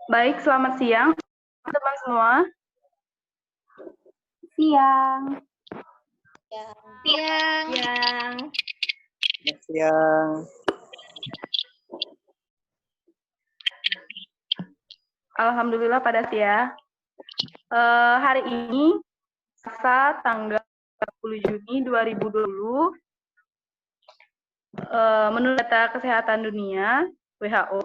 Baik, selamat siang teman semua. Siang. Alhamdulillah pada siang. Hari ini Selasa tanggal 30 Juni 2020 menurut data Kesehatan Dunia WHO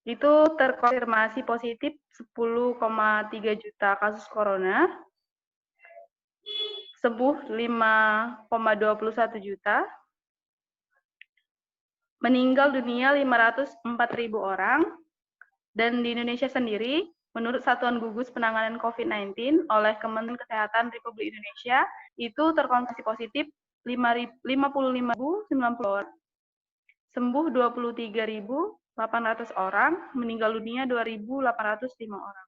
itu terkonfirmasi positif 10,3 juta kasus corona, sembuh 5,21 juta, meninggal dunia 504.000 orang, dan di Indonesia sendiri, menurut Satuan Gugus Penanganan COVID-19 oleh Kementerian Kesehatan Republik Indonesia, itu terkonfirmasi positif 55.090 orang, sembuh 23.800 orang, meninggal dunia 2.805 orang.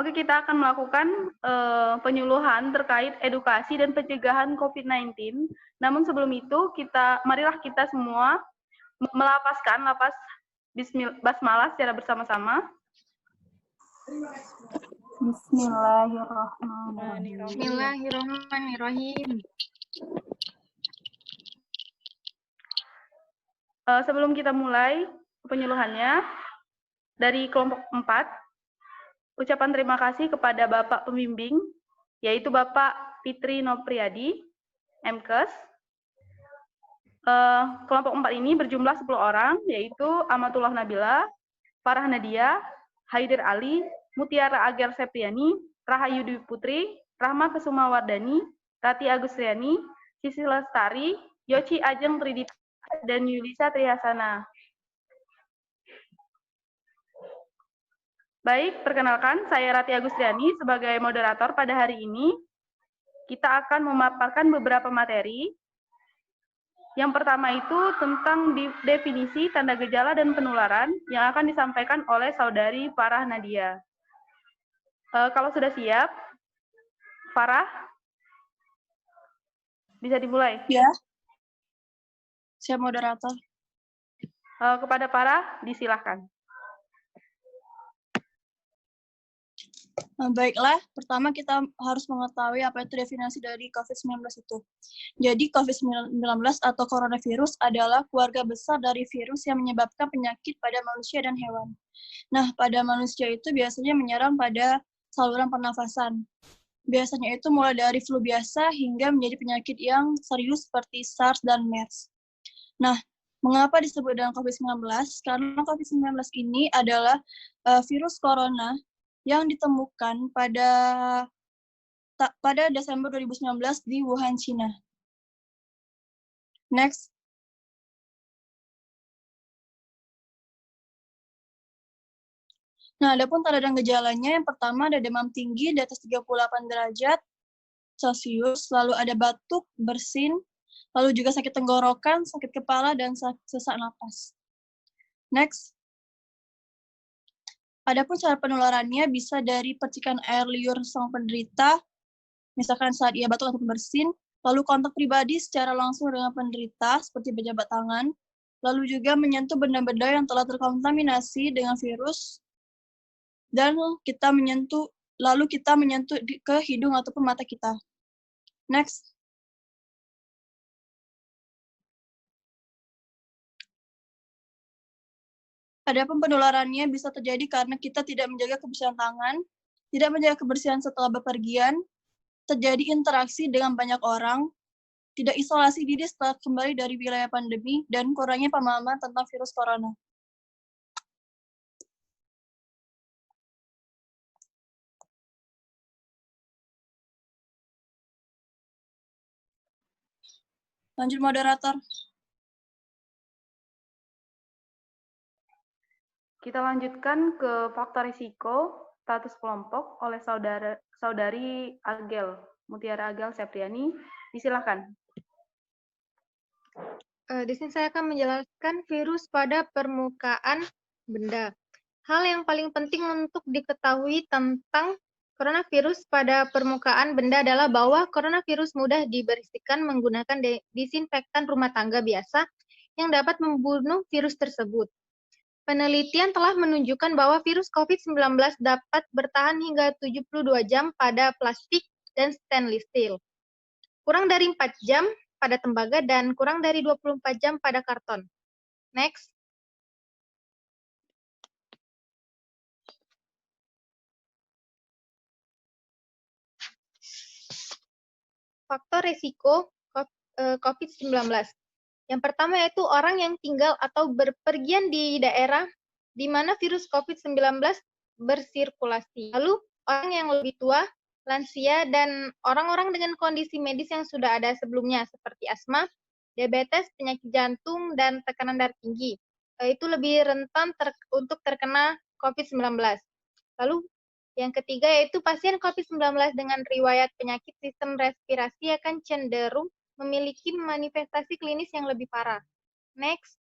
Oke, kita akan melakukan penyuluhan terkait edukasi dan pencegahan COVID-19. Namun sebelum itu, marilah kita semua melafazkan lapas basmalah secara bersama-sama. Bismillahirrahmanirrahim. Sebelum kita mulai penyuluhannya, dari kelompok 4, ucapan terima kasih kepada Bapak Pembimbing, yaitu Bapak Fitri Nopriadi, MKes. Kelompok 4 ini berjumlah 10 orang, yaitu Amatullah Nabila, Farah Nadia, Haidir Ali, Mutiara Agar Septiani, Rahayu Dwi Putri, Rahma Kesuma Wardani, Rati Agustriani, Sisi Lestari, Yoci Ajeng Tridita, dan Yulisa Trihasana. Baik, perkenalkan saya Rati Agustriani sebagai moderator pada hari ini. Kita akan memaparkan beberapa materi. Yang pertama itu tentang definisi tanda gejala dan penularan yang akan disampaikan oleh Saudari Farah Nadia. Kalau sudah siap, Farah, bisa dimulai? Ya. Saya moderator. Kepada Farah, disilahkan. Baiklah, pertama kita harus mengetahui apa itu definisi dari COVID-19 itu. Jadi COVID-19 atau coronavirus adalah keluarga besar dari virus yang menyebabkan penyakit pada manusia dan hewan. Nah, pada manusia itu biasanya menyerang pada saluran pernafasan. Biasanya itu mulai dari flu biasa hingga menjadi penyakit yang serius seperti SARS dan MERS. Nah, mengapa disebut dengan COVID-19? Karena COVID-19 ini adalah virus corona yang ditemukan pada Desember 2019 di Wuhan, China. Next. Nah, adapun tanda dan gejalanya, yang pertama ada demam tinggi di atas 38 derajat Celcius, lalu ada batuk, bersin, lalu juga sakit tenggorokan, sakit kepala, dan sesak napas. Next. Adapun cara penularannya bisa dari percikan air liur sang penderita, misalkan saat ia batuk atau bersin, lalu kontak pribadi secara langsung dengan penderita, seperti berjabat tangan, lalu juga menyentuh benda-benda yang telah terkontaminasi dengan virus, dan kita menyentuh ke hidung ataupun mata kita. Next. Adapun penularannya bisa terjadi karena kita tidak menjaga kebersihan tangan, tidak menjaga kebersihan setelah bepergian, terjadi interaksi dengan banyak orang, tidak isolasi diri setelah kembali dari wilayah pandemi, dan kurangnya pemahaman tentang virus corona. Lanjut, moderator. Kita lanjutkan ke faktor risiko status kelompok oleh Saudari Agel, Mutiara Agel Septiani. Disilahkan. Di sini saya akan menjelaskan virus pada permukaan benda. Hal yang paling penting untuk diketahui tentang Coronavirus pada permukaan benda adalah bahwa coronavirus mudah dibersihkan menggunakan disinfektan rumah tangga biasa yang dapat membunuh virus tersebut. Penelitian telah menunjukkan bahwa virus COVID-19 dapat bertahan hingga 72 jam pada plastik dan stainless steel, kurang dari 4 jam pada tembaga, dan kurang dari 24 jam pada karton. Next. Faktor risiko COVID-19. Yang pertama yaitu orang yang tinggal atau berpergian di daerah di mana virus COVID-19 bersirkulasi. Lalu orang yang lebih tua, lansia, dan orang-orang dengan kondisi medis yang sudah ada sebelumnya seperti asma, diabetes, penyakit jantung, dan tekanan darah tinggi. Itu lebih rentan untuk terkena COVID-19. Lalu yang ketiga yaitu pasien COVID-19 dengan riwayat penyakit sistem respirasi akan cenderung memiliki manifestasi klinis yang lebih parah. Next.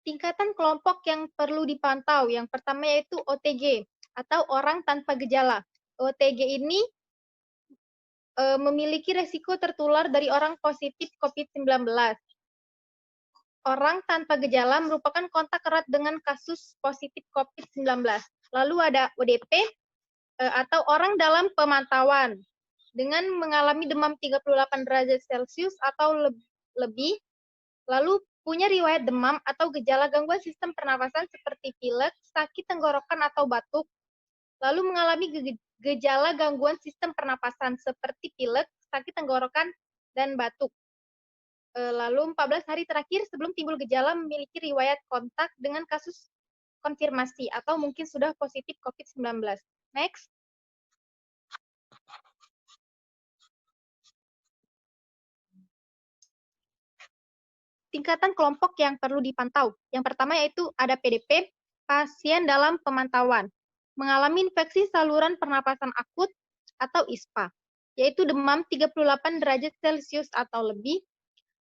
Tingkatan kelompok yang perlu dipantau. Yang pertama yaitu OTG atau orang tanpa gejala. OTG ini memiliki resiko tertular dari orang positif COVID-19. Orang tanpa gejala merupakan kontak erat dengan kasus positif COVID-19. Lalu ada ODP atau orang dalam pemantauan dengan mengalami demam 38 derajat Celcius atau lebih, lalu punya riwayat demam atau gejala gangguan sistem pernapasan seperti pilek, sakit tenggorokan atau batuk, lalu mengalami gejala gangguan sistem pernapasan seperti pilek, sakit tenggorokan, dan batuk. Lalu 14 hari terakhir sebelum timbul gejala memiliki riwayat kontak dengan kasus konfirmasi atau mungkin sudah positif COVID-19. Next. Tingkatan kelompok yang perlu dipantau. Yang pertama yaitu ada PDP, pasien dalam pemantauan, mengalami infeksi saluran pernapasan akut atau ISPA, yaitu demam 38 derajat Celcius atau lebih,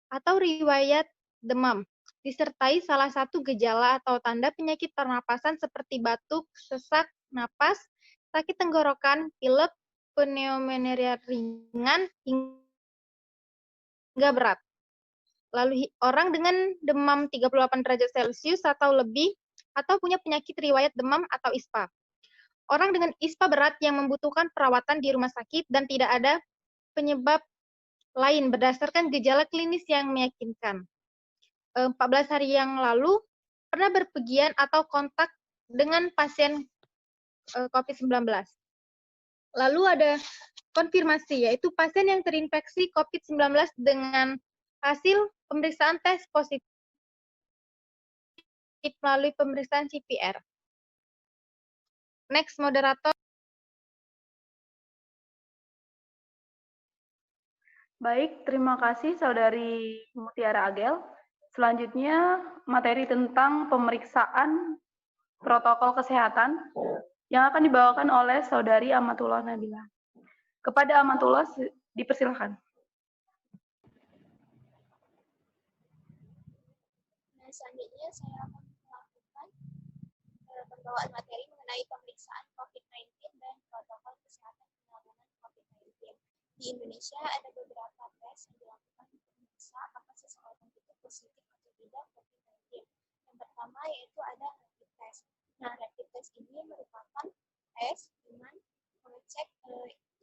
atau riwayat demam, disertai salah satu gejala atau tanda penyakit pernapasan seperti batuk, sesak napas, sakit tenggorokan, pilek, pneumonia ringan, hingga berat. Lalu orang dengan demam 38 derajat Celcius atau lebih, atau punya penyakit riwayat demam atau ISPA. Orang dengan ISPA berat yang membutuhkan perawatan di rumah sakit dan tidak ada penyebab lain berdasarkan gejala klinis yang meyakinkan. 14 hari yang lalu pernah berpergian atau kontak dengan pasien COVID-19. Lalu ada konfirmasi, yaitu pasien yang terinfeksi COVID-19 dengan hasil pemeriksaan tes positif melalui pemeriksaan CPR. Next, moderator. Baik, terima kasih Saudari Mutiara Agel. Selanjutnya, materi tentang pemeriksaan protokol kesehatan yang akan dibawakan oleh Saudari Amatullah Nabila. Kepada Amatullah, dipersilakan. Nah, selanjutnya saya akan melakukan pembawaan materi mengenai pemeriksaan COVID-19 dan protokol kesehatan penanganan COVID-19. Di Indonesia ada beberapa tes yang dilakukan untuk memeriksa apakah seseorang itu positif atau tidak COVID-19. Yang pertama yaitu ada rapid test. Nah, rapid test ini merupakan tes dengan mengecek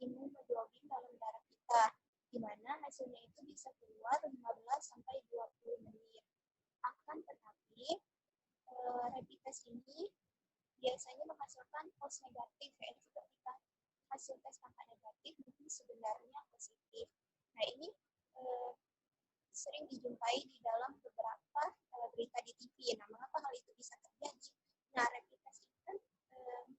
imunoglobulin dalam darah kita, di mana hasilnya itu bisa keluar 15 sampai 20 menit. Akan tetapi, rapid test ini biasanya menghasilkan false negatif, yaitu ketika hasil tes tampak negatif, mungkin sebenarnya positif. Nah, ini sering dijumpai di dalam beberapa berita di TV. Nah, mengapa hal itu bisa terjadi? Nah, rapid test ini kan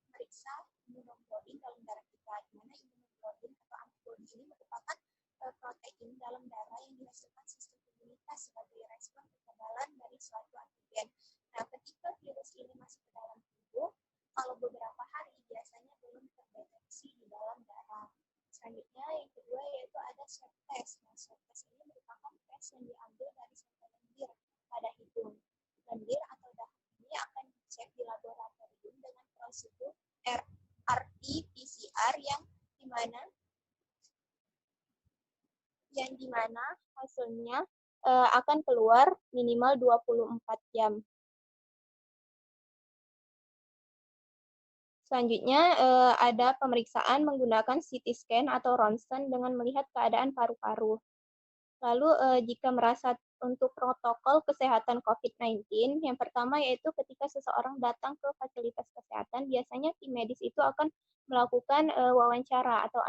meriksa imunoglobulin dalam darah kita, di mana imunoglobulin atau antibodi ini merupakan protein dalam darah yang dihasilkan sistem imunitas sebagai respon kekebalan dari suatu antigen. Nah, ketika virus ini masuk ke dalam tubuh, kalau beberapa hari biasanya belum terdeteksi di dalam darah. Selanjutnya, yang kedua yaitu ada swab test. Nah, swab test ini merupakan tes yang diambil dari sampel lendir pada hidung. lendir atau dahak ini akan dicek di laboratorium dengan prosedur RT-PCR yang dimana hasilnya akan keluar minimal 24 jam. Selanjutnya ada pemeriksaan menggunakan CT scan atau ronsen dengan melihat keadaan paru-paru. Lalu jika merasa untuk protokol kesehatan COVID-19, yang pertama yaitu ketika seseorang datang ke fasilitas kesehatan, biasanya tim medis itu akan melakukan wawancara atau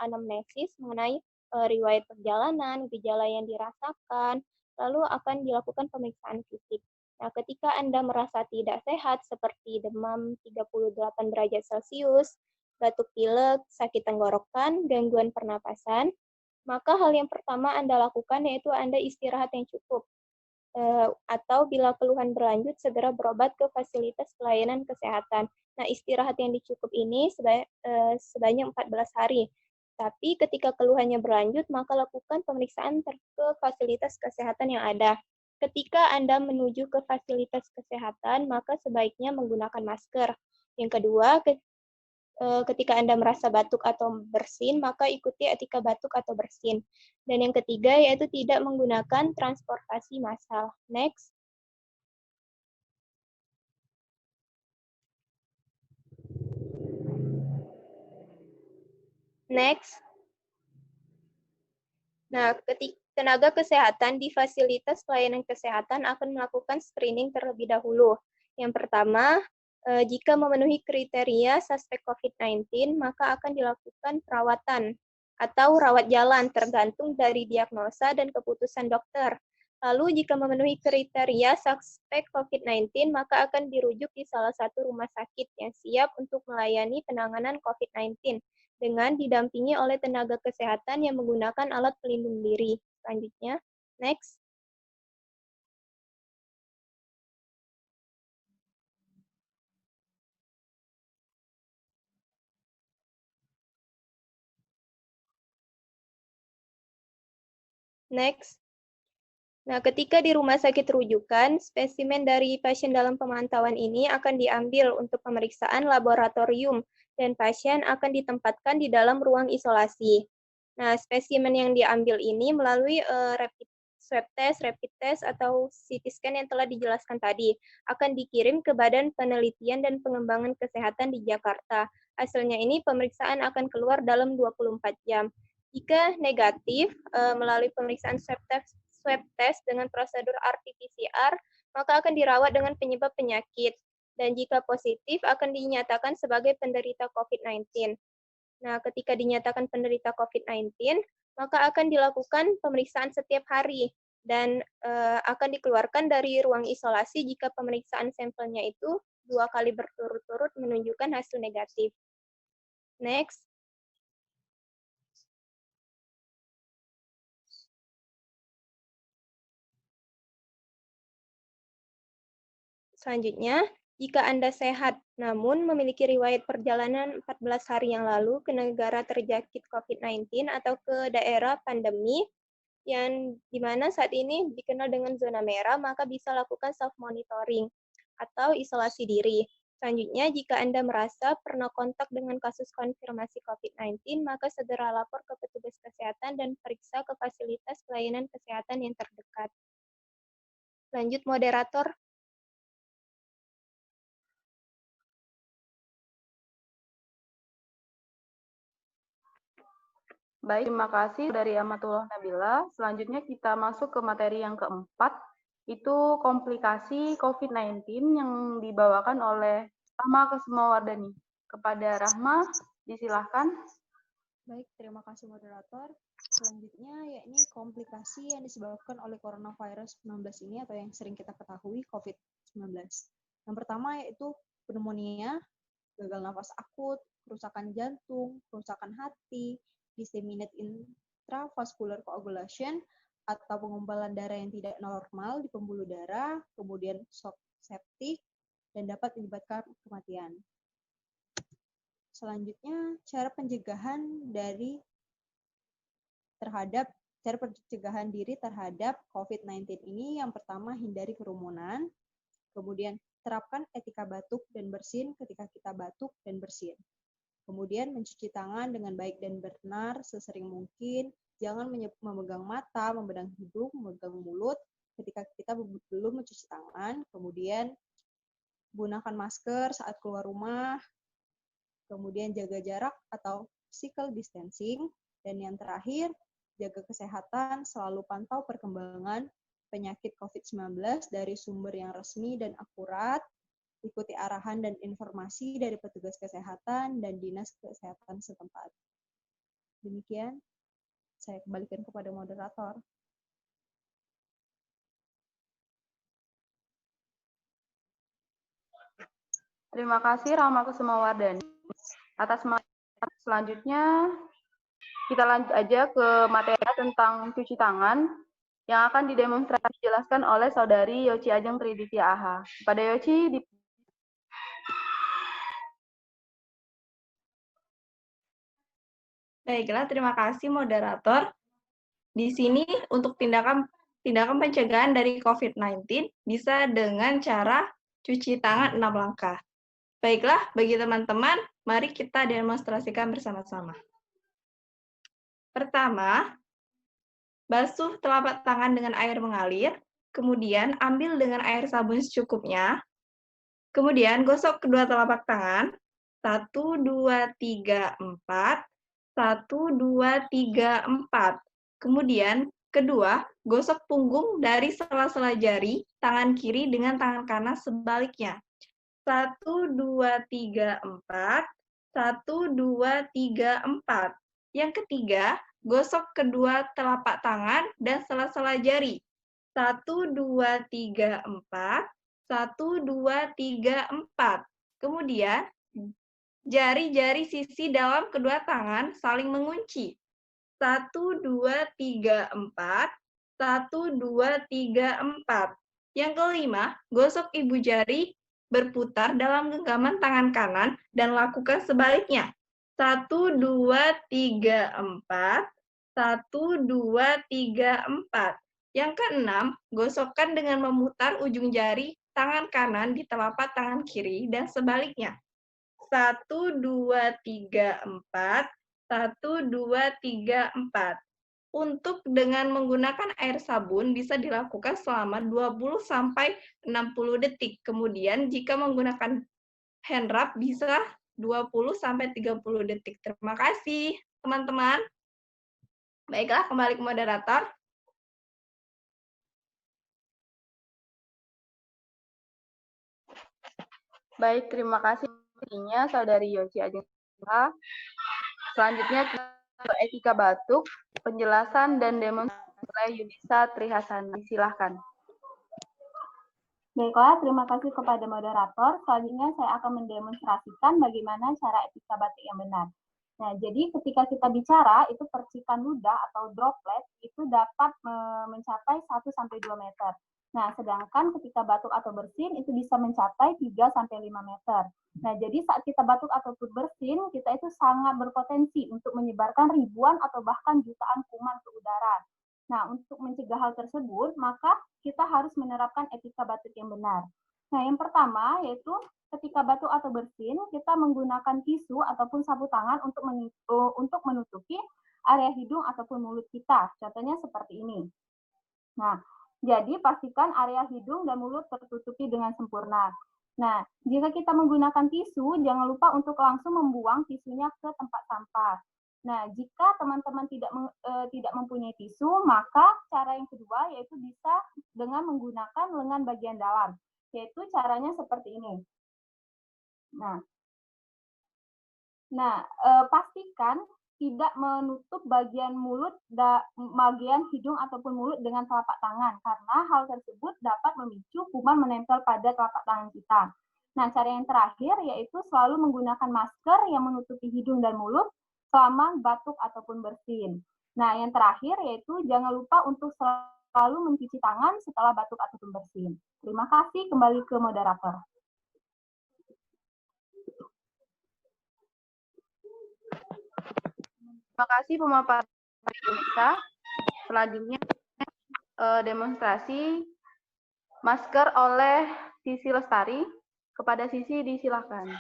anamnesis mengenai riwayat perjalanan, gejala yang dirasakan, lalu akan dilakukan pemeriksaan fisik. Nah, ketika Anda merasa tidak sehat seperti demam 38 derajat Celcius, batuk pilek, sakit tenggorokan, gangguan pernapasan, maka hal yang pertama Anda lakukan yaitu Anda istirahat yang cukup. Atau bila keluhan berlanjut, segera berobat ke fasilitas pelayanan kesehatan. Nah, istirahat yang cukup ini sebanyak 14 hari. Tapi ketika keluhannya berlanjut, maka lakukan pemeriksaan ke fasilitas kesehatan yang ada. Ketika Anda menuju ke fasilitas kesehatan, maka sebaiknya menggunakan masker. Yang kedua, ketika Anda merasa batuk atau bersin, maka ikuti etika batuk atau bersin. Dan yang ketiga, yaitu tidak menggunakan transportasi massal. Next. Next. Nah, tenaga kesehatan di fasilitas pelayanan kesehatan akan melakukan screening terlebih dahulu. Yang pertama, jika memenuhi kriteria suspek COVID-19, maka akan dilakukan perawatan atau rawat jalan tergantung dari diagnosa dan keputusan dokter. Lalu jika memenuhi kriteria suspek COVID-19, maka akan dirujuk di salah satu rumah sakit yang siap untuk melayani penanganan COVID-19 dengan didampingi oleh tenaga kesehatan yang menggunakan alat pelindung diri. Selanjutnya, next. Next. Nah, ketika di rumah sakit rujukan, spesimen dari pasien dalam pemantauan ini akan diambil untuk pemeriksaan laboratorium dan pasien akan ditempatkan di dalam ruang isolasi. Nah, spesimen yang diambil ini melalui swab test, rapid test, atau CT scan yang telah dijelaskan tadi, akan dikirim ke Badan Penelitian dan Pengembangan Kesehatan di Jakarta. Hasilnya ini pemeriksaan akan keluar dalam 24 jam. Jika negatif, melalui pemeriksaan swab test dengan prosedur RT-PCR, maka akan dirawat dengan penyebab penyakit. Dan jika positif, akan dinyatakan sebagai penderita COVID-19. Nah, ketika dinyatakan penderita COVID-19, maka akan dilakukan pemeriksaan setiap hari dan akan dikeluarkan dari ruang isolasi jika pemeriksaan sampelnya itu 2 kali berturut-turut menunjukkan hasil negatif. Next. Selanjutnya, jika Anda sehat namun memiliki riwayat perjalanan 14 hari yang lalu ke negara terjangkit COVID-19 atau ke daerah pandemi yang dimana saat ini dikenal dengan zona merah, maka bisa lakukan self-monitoring atau isolasi diri. Selanjutnya, jika Anda merasa pernah kontak dengan kasus konfirmasi COVID-19, maka segera lapor ke petugas kesehatan dan periksa ke fasilitas pelayanan kesehatan yang terdekat. Lanjut, moderator. Baik, terima kasih dari Amatullah Nabila. Selanjutnya kita masuk ke materi yang keempat, itu komplikasi COVID-19 yang dibawakan oleh Rahma Kusumawardani. Kepada Rahma, disilahkan. Baik, terima kasih moderator. Selanjutnya yakni komplikasi yang disebabkan oleh coronavirus 19 ini atau yang sering kita ketahui COVID-19. Yang pertama yaitu pneumonia, gagal nafas akut, kerusakan jantung, kerusakan hati, disseminated intravascular coagulation atau pengumpulan darah yang tidak normal di pembuluh darah, kemudian shock septik, dan dapat menyebabkan kematian. Selanjutnya, cara pencegahan diri terhadap COVID-19 ini yang pertama hindari kerumunan, Kemudian terapkan etika batuk dan bersin ketika kita batuk dan bersin. Kemudian mencuci tangan dengan baik dan benar sesering mungkin. Jangan memegang mata, memandang hidung, memegang mulut ketika kita belum mencuci tangan. Kemudian gunakan masker saat keluar rumah. Kemudian jaga jarak atau physical distancing. Dan yang terakhir, jaga kesehatan, selalu pantau perkembangan penyakit COVID-19 dari sumber yang resmi dan akurat. Ikuti arahan dan informasi dari petugas kesehatan dan dinas kesehatan setempat. Demikian, saya kembalikan kepada moderator. Terima kasih Rahma Kusumawardani. Atas selanjutnya, kita lanjut aja ke materi tentang cuci tangan yang akan didemonstrasi dijelaskan oleh Saudari Yoci Ajeng Triditya AH. Pada Yoci, Baiklah, terima kasih moderator. Di sini untuk tindakan pencegahan dari COVID-19 bisa dengan cara cuci tangan 6 langkah. Baiklah, bagi teman-teman, mari kita demonstrasikan bersama-sama. Pertama, basuh telapak tangan dengan air mengalir, kemudian ambil dengan air sabun secukupnya, kemudian gosok kedua telapak tangan, 1, 2, 3, 4, 1, 2, 3, 4. Kemudian, kedua, gosok punggung dari sela-sela jari tangan kiri dengan tangan kanan sebaliknya. 1, 2, 3, 4. 1, 2, 3, 4. Yang ketiga, gosok kedua telapak tangan dan sela-sela jari. 1, 2, 3, 4. 1, 2, 3, 4. Kemudian, jari-jari sisi dalam kedua tangan saling mengunci. 1, 2, 3, 4. 1, 2, 3, 4. Yang kelima, gosok ibu jari berputar dalam genggaman tangan kanan dan lakukan sebaliknya. 1, 2, 3, 4. 1, 2, 3, 4. Yang keenam, gosokkan dengan memutar ujung jari tangan kanan di telapak tangan kiri dan sebaliknya. 1, 2, 3, 4. 1, 2, 3, 4. Untuk dengan menggunakan air sabun bisa dilakukan selama 20-60 detik. Kemudian jika menggunakan hand rub bisa 20-30 detik. Terima kasih, teman-teman. Baiklah, kembali ke moderator. baik, terima kasih Saudari Yoci Ajeng. Selanjutnya ke etika batuk, penjelasan dan demonstrasi oleh Yunisa Trihasana. Silahkan. Baiklah, terima kasih kepada moderator. Selanjutnya saya akan mendemonstrasikan bagaimana cara etika batuk yang benar. Nah, jadi ketika kita bicara, itu percikan ludah atau droplet itu dapat mencapai 1-2 meter. Nah, sedangkan ketika batuk atau bersin itu bisa mencapai 3-5 meter. Nah, jadi saat kita batuk ataupun bersin, kita itu sangat berpotensi untuk menyebarkan ribuan atau bahkan jutaan kuman ke udara. Nah, untuk mencegah hal tersebut, maka kita harus menerapkan etika batuk yang benar. Nah, yang pertama yaitu ketika batuk atau bersin, kita menggunakan tisu ataupun sapu tangan untuk menutupi area hidung ataupun mulut kita. Contohnya seperti ini. Nah, jadi pastikan area hidung dan mulut tertutupi dengan sempurna. Nah, jika kita menggunakan tisu, jangan lupa untuk langsung membuang tisunya ke tempat sampah. Nah, jika teman-teman tidak mempunyai tisu, maka cara yang kedua yaitu bisa dengan menggunakan lengan bagian dalam. Yaitu caranya seperti ini. Nah, pastikan tidak menutup bagian mulut, bagian hidung ataupun mulut dengan telapak tangan, karena hal tersebut dapat memicu kuman menempel pada telapak tangan kita. Nah, cara yang terakhir yaitu selalu menggunakan masker yang menutupi hidung dan mulut selama batuk ataupun bersin. Nah, yang terakhir yaitu jangan lupa untuk selalu mencuci tangan setelah batuk ataupun bersin. Terima kasih, kembali ke moderator. Terima kasih pemaparan Yunisa. Selanjutnya demonstrasi masker oleh Sisi Lestari. Kepada Sisi disilakan.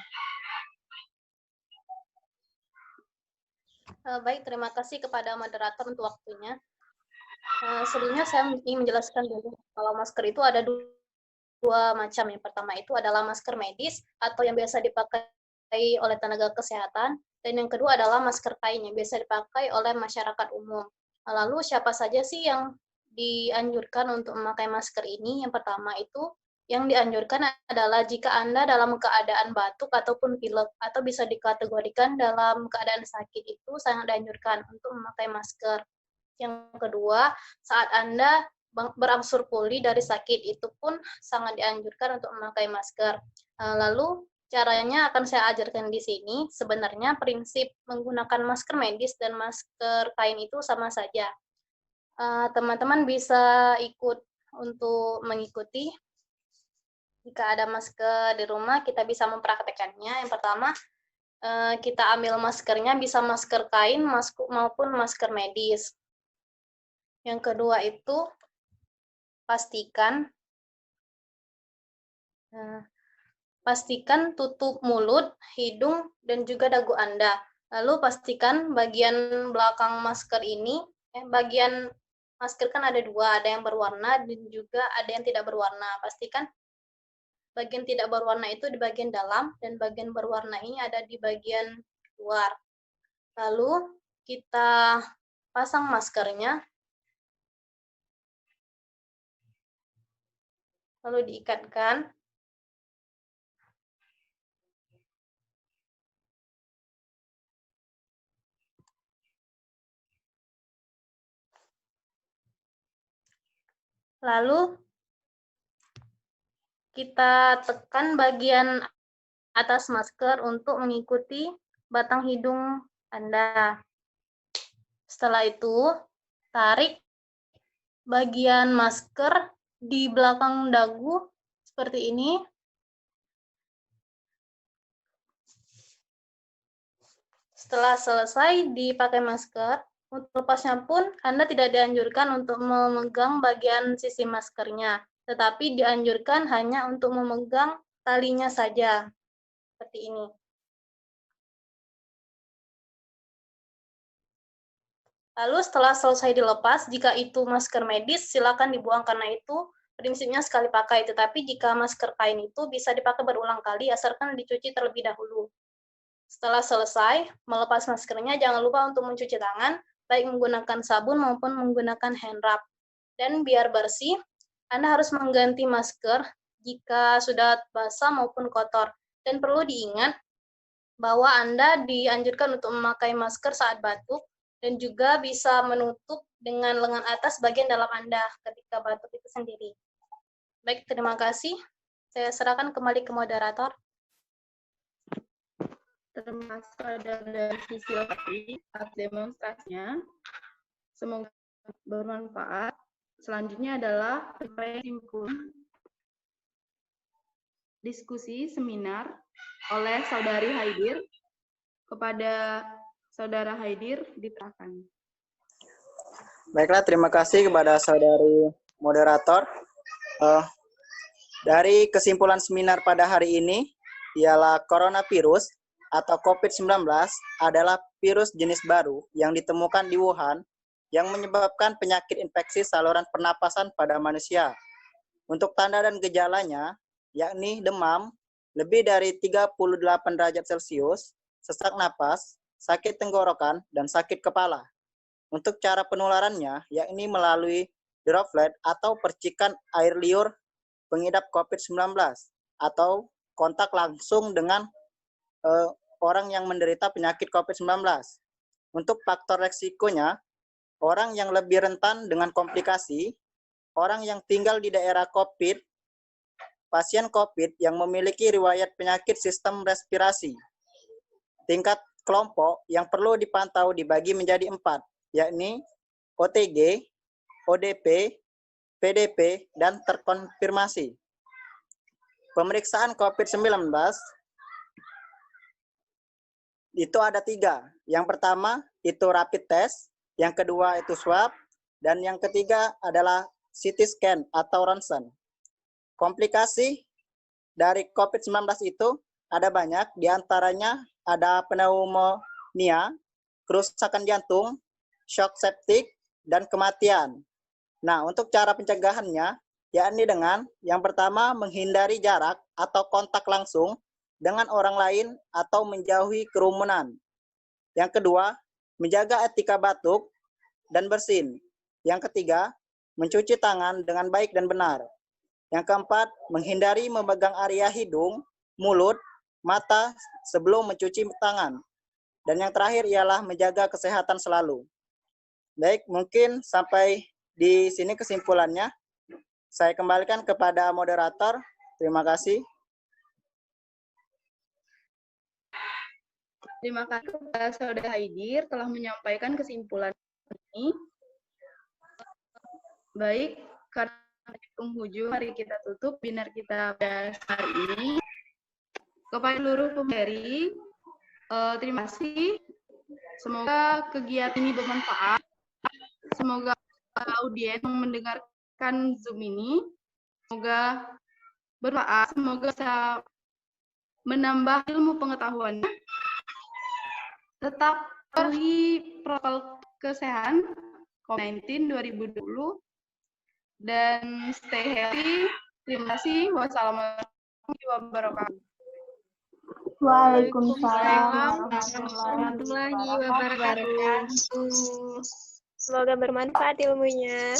Baik, terima kasih kepada moderator untuk waktunya. Sebelumnya saya ingin menjelaskan dulu kalau masker itu ada dua macam. Yang pertama itu adalah masker medis atau yang biasa dipakai oleh tenaga kesehatan, dan yang kedua adalah masker kain yang biasa dipakai oleh masyarakat umum. Lalu siapa saja sih yang dianjurkan untuk memakai masker ini? Yang pertama itu yang dianjurkan adalah jika Anda dalam keadaan batuk ataupun pilek atau bisa dikategorikan dalam keadaan sakit, itu sangat dianjurkan untuk memakai masker. Yang kedua, saat Anda berangsur pulih dari sakit, itu pun sangat dianjurkan untuk memakai masker. Lalu caranya akan saya ajarkan di sini. Sebenarnya prinsip menggunakan masker medis dan masker kain itu sama saja. Teman-teman bisa ikut untuk mengikuti. Jika ada masker di rumah, kita bisa mempraktekannya. Yang pertama, kita ambil maskernya, bisa masker kain maupun masker medis. Yang kedua itu, pastikan tutup mulut, hidung, dan juga dagu Anda. Lalu pastikan bagian belakang masker ini, bagian masker kan ada dua, ada yang berwarna dan juga ada yang tidak berwarna. Pastikan bagian tidak berwarna itu di bagian dalam, dan bagian berwarna ini ada di bagian luar. Lalu kita pasang maskernya, lalu diikatkan. Lalu kita tekan bagian atas masker untuk mengikuti batang hidung Anda. Setelah itu, tarik bagian masker di belakang dagu seperti ini. Setelah selesai dipakai masker, untuk lepasnya pun Anda tidak dianjurkan untuk memegang bagian sisi maskernya, tetapi dianjurkan hanya untuk memegang talinya saja, seperti ini. Lalu setelah selesai dilepas, jika itu masker medis, silakan dibuang karena itu prinsipnya sekali pakai. Tetapi jika masker kain itu bisa dipakai berulang kali, asalkan dicuci terlebih dahulu. Setelah selesai melepas maskernya, jangan lupa untuk mencuci tangan, baik menggunakan sabun maupun menggunakan hand rub. Dan biar bersih, Anda harus mengganti masker jika sudah basah maupun kotor. Dan perlu diingat bahwa Anda dianjurkan untuk memakai masker saat batuk, dan juga bisa menutup dengan lengan atas bagian dalam Anda ketika batuk itu sendiri. Baik, terima kasih. Saya serahkan kembali ke moderator. Terima kasih dari Sisi Lestari atas demonstrasinya. Semoga bermanfaat. Selanjutnya adalah diskusi seminar oleh Saudari Haidir. Kepada Saudara Haidir, diterahkan. Baiklah, terima kasih kepada saudari moderator. Dari kesimpulan seminar pada hari ini, ialah coronavirus atau COVID-19 adalah virus jenis baru yang ditemukan di Wuhan yang menyebabkan penyakit infeksi saluran pernapasan pada manusia. Untuk tanda dan gejalanya, yakni demam lebih dari 38 derajat Celcius, sesak napas, sakit tenggorokan, dan sakit kepala. Untuk cara penularannya, yakni melalui droplet atau percikan air liur pengidap COVID-19 atau kontak langsung dengan orang yang menderita penyakit COVID-19. Untuk faktor resikonya, orang yang lebih rentan dengan komplikasi, orang yang tinggal di daerah COVID, pasien COVID yang memiliki riwayat penyakit sistem respirasi. Tingkat kelompok yang perlu dipantau dibagi menjadi 4, yakni OTG, ODP, PDP, dan terkonfirmasi. Pemeriksaan COVID-19 itu ada 3. Yang pertama itu rapid test, yang kedua itu swab, dan yang ketiga adalah CT scan atau ronsen. Komplikasi dari COVID-19 itu ada banyak, diantaranya ada pneumonia, kerusakan jantung, shock septik, dan kematian. Nah, untuk cara pencegahannya, yakni dengan yang pertama menghindari jarak atau kontak langsung dengan orang lain atau menjauhi kerumunan. Yang kedua, menjaga etika batuk dan bersin. Yang ketiga, mencuci tangan dengan baik dan benar. Yang keempat, menghindari memegang area hidung, mulut, mata sebelum mencuci tangan. Dan yang terakhir ialah menjaga kesehatan selalu. Baik, mungkin sampai di sini kesimpulannya. Saya kembalikan kepada moderator. Terima kasih. Terima kasih kepada Saudara Haidir telah menyampaikan kesimpulan ini. Baik, karena di penghujung, mari kita tutup webinar kita pada hari ini. Kepada seluruh pemateri, terima kasih. Semoga kegiatan ini bermanfaat. Semoga audiens yang mendengarkan Zoom ini, semoga bermanfaat, semoga bisa menambah ilmu pengetahuannya. Tetap patuhi protokol kesehatan COVID-19 2020 dan stay healthy. Terima kasih. Wassalamualaikum wabarakatuh. Waalaikumsalam warahmatullahi wabarakatuh. Semoga bermanfaat ilmunya.